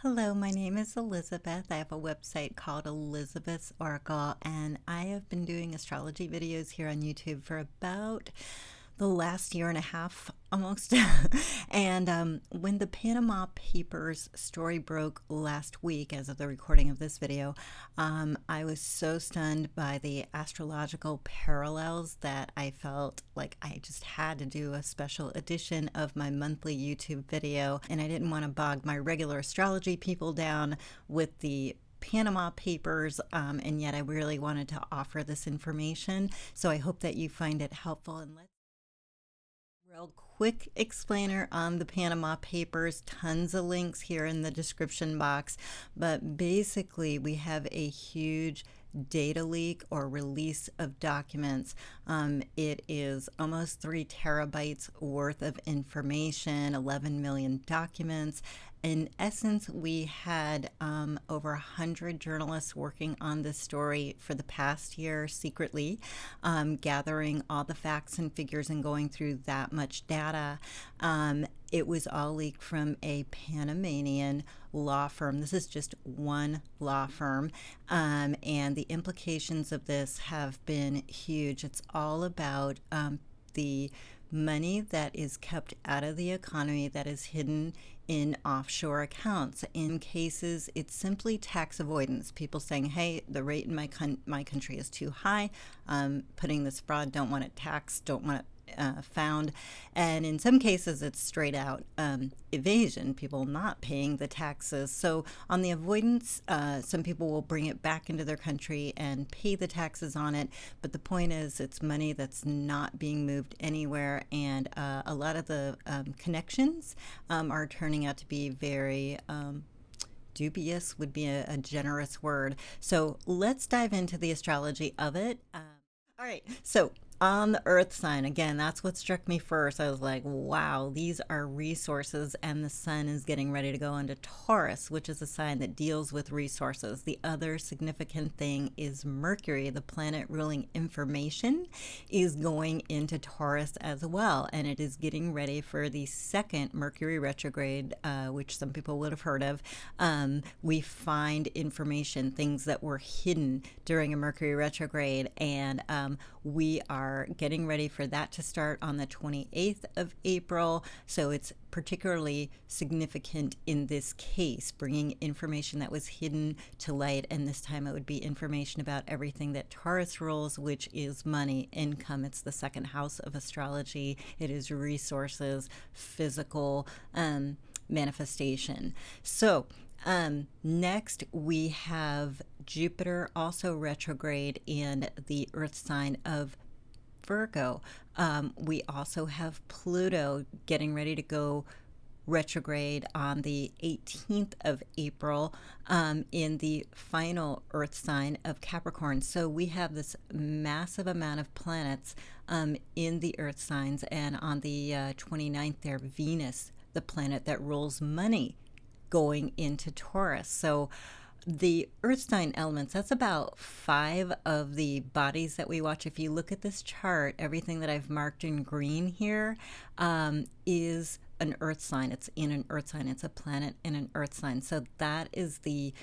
Hello, my name is Elizabeth. I have a website called Elizabeth's Oracle, and I have been doing astrology videos here on YouTube for about the last year and a half almost. And when the Panama Papers story broke last week, as of the recording of this video, I was so stunned by the astrological parallels that I felt like I just had to do a special edition of my monthly YouTube video, and I didn't want to bog my regular astrology people down with the Panama Papers, and yet I really wanted to offer this information. So I hope that you find it helpful. And let's real quick explainer on the Panama Papers. Tons of links here in the description box, but basically we have a huge data leak or release of documents. It is almost 3 terabytes worth of information, 11 million documents. In essence, we had over 100 journalists working on this story for the past year secretly, gathering all the facts and figures and going through that much data. It was all leaked from a Panamanian law firm. This is just one law firm, and the implications of this have been huge. It's all about the money that is kept out of the economy that is hidden in offshore accounts. In cases, it's simply tax avoidance. People saying, hey, the rate in my country is too high. Putting this fraud, don't want it taxed, don't want it found. And in some cases, it's straight out evasion, people not paying the taxes. So on the avoidance, some people will bring it back into their country and pay the taxes on it. But the point is, it's money that's not being moved anywhere. And a lot of the connections are turning out to be very dubious, would be a generous word. So let's dive into the astrology of it. All right, so on the earth sign, again, that's what struck me first. I was like, wow, these are resources, and the sun is getting ready to go into Taurus, which is a sign that deals with resources. The other significant thing is Mercury, the planet ruling information, is going into Taurus as well, and it is getting ready for the second Mercury retrograde, which some people would have heard of. We find information, things that were hidden during a Mercury retrograde, and we are getting ready for that to start on the 28th of April. So it's particularly significant in this case, bringing information that was hidden to light. And this time it would be information about everything that Taurus rules, which is money, income. It's the second house of astrology. It is resources, physical manifestation. So next we have Jupiter also retrograde in the earth sign of Virgo. We also have Pluto getting ready to go retrograde on the 18th of April in the final earth sign of Capricorn. So we have this massive amount of planets in the earth signs, and on the 29th there, Venus, the planet that rules money, going into Taurus. So the earth sign elements, that's about 5 of the bodies that we watch. If you look at this chart, everything that I've marked in green here is an earth sign. It's in an earth sign. It's a planet in an earth sign. So that is the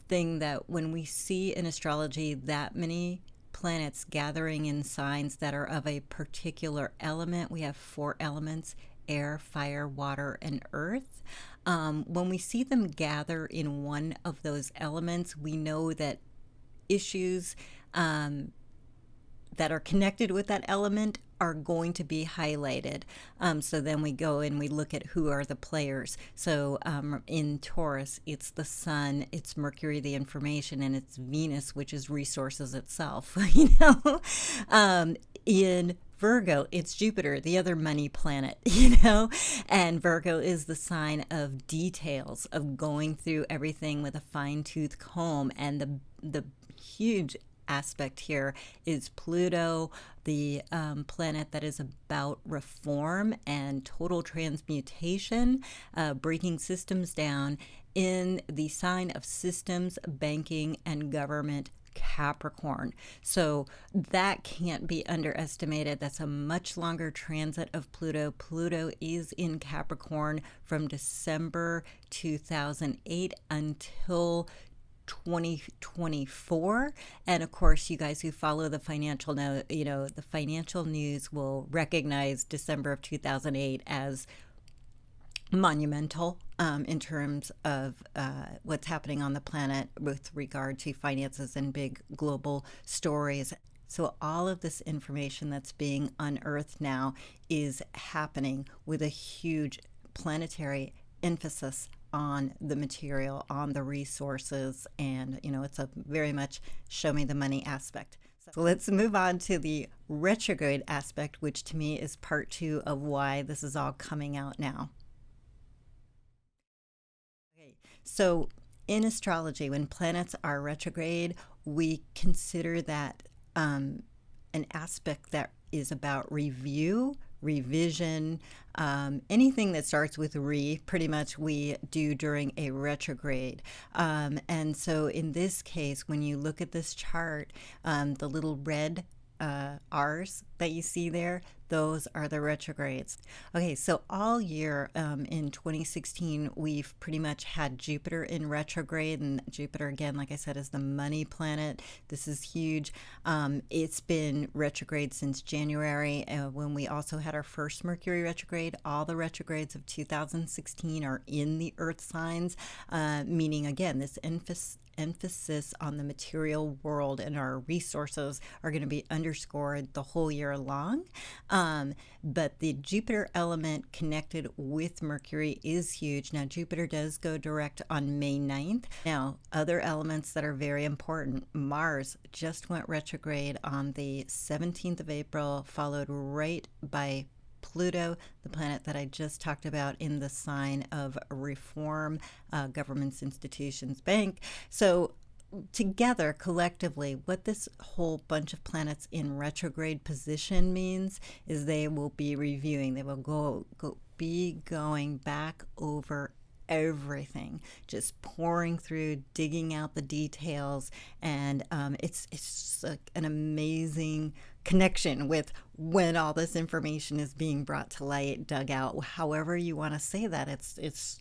thing that when we see in astrology that many planets gathering in signs that are of a particular element, we have 4 elements: air, fire, water, and earth. When we see them gather in one of those elements, we know that issues that are connected with that element are going to be highlighted. So then we go and we look at who are the players. So in Taurus, it's the sun, it's Mercury, the information, and it's Venus, which is resources itself. In Virgo, it's Jupiter, the other money planet, and Virgo is the sign of details, of going through everything with a fine-tooth comb. And the huge aspect here is Pluto, the planet that is about reform and total transmutation, breaking systems down in the sign of systems, banking, and government Capricorn. So that can't be underestimated. That's a much longer transit of Pluto. Pluto is in Capricorn from December 2008 until 2024. And of course, you guys who follow the financial the financial news will recognize December of 2008 as monumental in terms of what's happening on the planet with regard to finances and big global stories. So all of this information that's being unearthed now is happening with a huge planetary emphasis on the material, on the resources, and it's a very much show me the money aspect. So let's move on to the retrograde aspect, which to me is part 2 of why this is all coming out now. Okay, so in astrology, when planets are retrograde, we consider that an aspect that is about review, revision, anything that starts with pretty much we do during a retrograde. And so in this case, when you look at this chart, the little red R's that you see there, those are the retrogrades. Okay, so all year in 2016, we've pretty much had Jupiter in retrograde, and Jupiter, again, like I said, is the money planet. This is huge. It's been retrograde since January, when we also had our first Mercury retrograde. All the retrogrades of 2016 are in the Earth signs, meaning, again, this emphasis on the material world and our resources are going to be underscored the whole year long. But the Jupiter element connected with Mercury is huge. Now, Jupiter does go direct on May 9th. Now, other elements that are very important. Mars just went retrograde on the 17th of April, followed right by Pluto, the planet that I just talked about, in the sign of reform, governments, institutions, bank. So together, collectively, what this whole bunch of planets in retrograde position means is they will be reviewing. They will be going back over everything, just pouring through, digging out the details, and it's just like an amazing connection with when all this information is being brought to light, dug out, however you want to say that. It's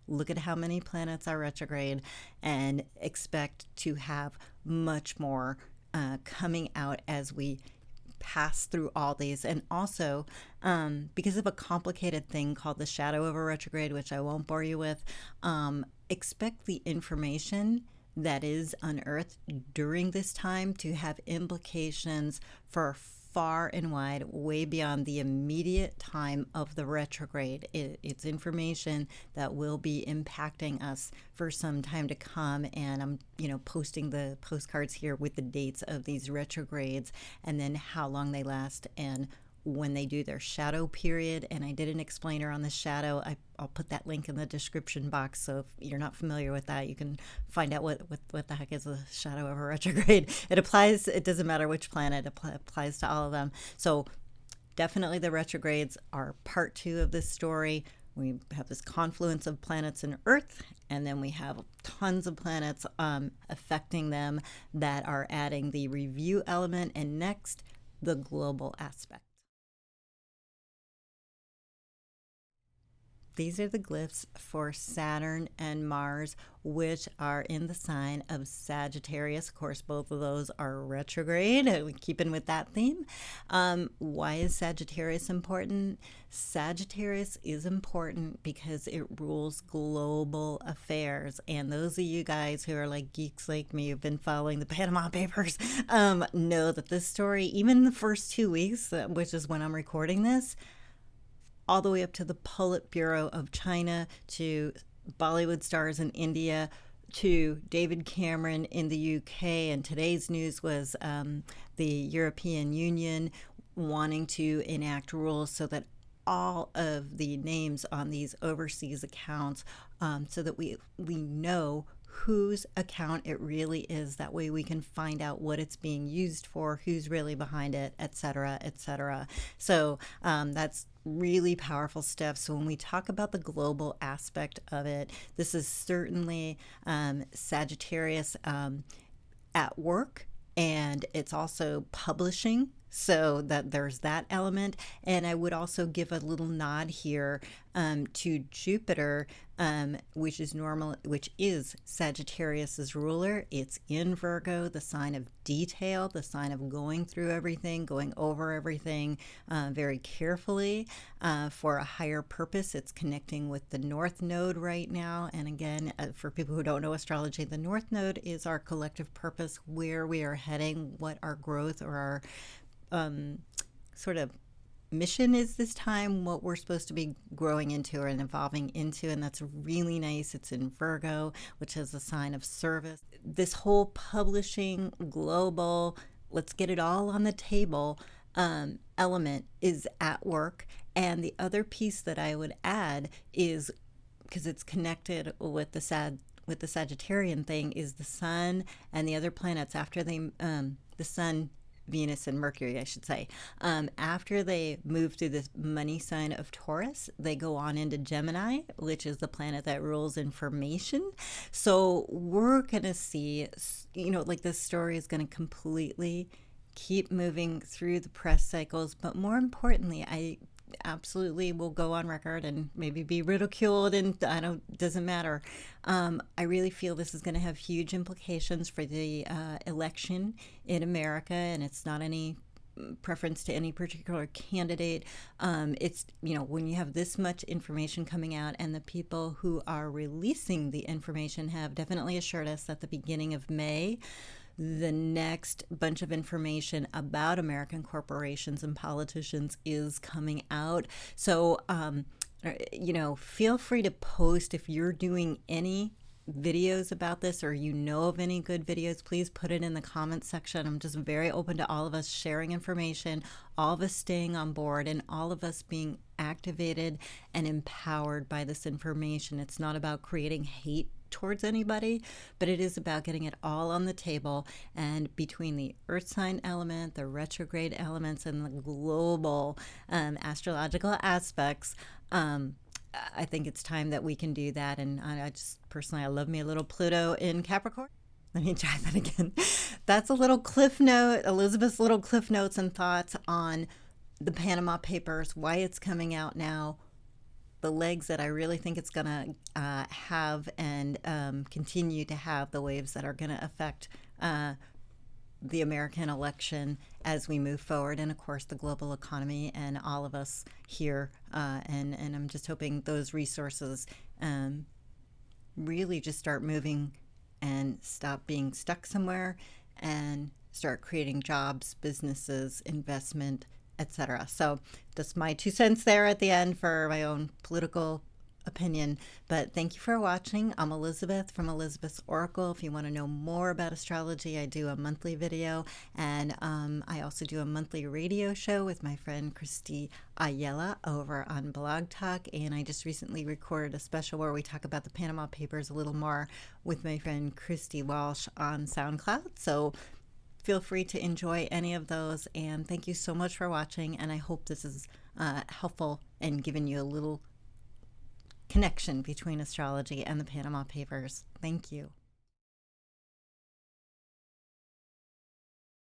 look at how many planets are retrograde and expect to have much more coming out as we pass through all these. And also because of a complicated thing called the shadow of a retrograde, which I won't bore you with, expect the information that is unearthed during this time to have implications for far and wide, way beyond the immediate time of the retrograde. It's information that will be impacting us for some time to come. And I'm, posting the postcards here with the dates of these retrogrades and then how long they last and when they do their shadow period. And I did an explainer on the shadow. I'll put that link in the description box. So if you're not familiar with that, you can find out what the heck is a shadow of a retrograde. It doesn't matter which planet, it applies to all of them. So definitely the retrogrades are part 2 of this story. We have this confluence of planets and Earth, and then we have tons of planets affecting them that are adding the review element, and next, the global aspect. These are the glyphs for Saturn and Mars, which are in the sign of Sagittarius. Of course, both of those are retrograde, keeping with that theme. Why is Sagittarius important? Sagittarius is important because it rules global affairs. And those of you guys who are like geeks like me, who've been following the Panama Papers, know that this story, even the first 2 weeks, which is when I'm recording this, all the way up to the Politburo of China, to Bollywood stars in India, to David Cameron in the UK. And today's news was the European Union wanting to enact rules so that all of the names on these overseas accounts, so that we know whose account it really is. That way we can find out what it's being used for, who's really behind it, etc., etc. So that's really powerful stuff. So when we talk about the global aspect of it, this is certainly Sagittarius. at work, and it's also publishing, so that there's that element. And I would also give a little nod here to Jupiter, which is Sagittarius's ruler. It's in Virgo, the sign of detail, the sign of going through everything, going over everything very carefully for a higher purpose. It's connecting with the North Node right now. And again, for people who don't know astrology, the North Node is our collective purpose, where we are heading, what our growth or our sort of mission is this time, what we're supposed to be growing into and evolving into. And that's really nice. It's in Virgo, which is a sign of service. This whole publishing, global, let's get it all on the table element is at work. And the other piece that I would add is, because it's connected with the Sagittarian thing, is the sun and the other planets after the sun, Venus and Mercury, I should say. After they move through this money sign of Taurus, they go on into Gemini, which is the planet that rules information. So we're going to see, like this story is going to completely keep moving through the press cycles. But more importantly, I absolutely will go on record and maybe be ridiculed, and doesn't matter. I really feel this is going to have huge implications for the election in America, and it's not any preference to any particular candidate. It's, when you have this much information coming out, and the people who are releasing the information have definitely assured us that the beginning of May, the next bunch of information about American corporations and politicians is coming out. So, feel free to post if you're doing any videos about this, or of any good videos. Please put it in the comments section. I'm just very open to all of us sharing information, all of us staying on board, and all of us being activated and empowered by this information. It's not about creating hate towards anybody, but it is about getting it all on the table. And between the earth sign element, the retrograde elements, and the global astrological aspects, I think it's time that we can do that. And I just personally, I love me a little Pluto in Capricorn. Let me try that again. That's a little cliff note, Elizabeth's little cliff notes and thoughts on the Panama Papers, why it's coming out now, the legs that I really think it's going to have, and continue to have, the waves that are going to affect the American election as we move forward, and of course the global economy and all of us here. And I'm just hoping those resources really just start moving and stop being stuck somewhere, and start creating jobs, businesses, investment, etc. So that's my 2 cents there at the end for my own political opinion. But thank you for watching. I'm Elizabeth from Elizabeth's Oracle. If you want to know more about astrology, I do a monthly video, and I also do a monthly radio show with my friend Kristy Ayala over on Blog Talk. And I just recently recorded a special where we talk about the Panama Papers a little more with my friend Kristy Walsh on SoundCloud. So feel free to enjoy any of those, and thank you so much for watching, and I hope this is helpful and giving you a little connection between astrology and the Panama Papers. Thank you.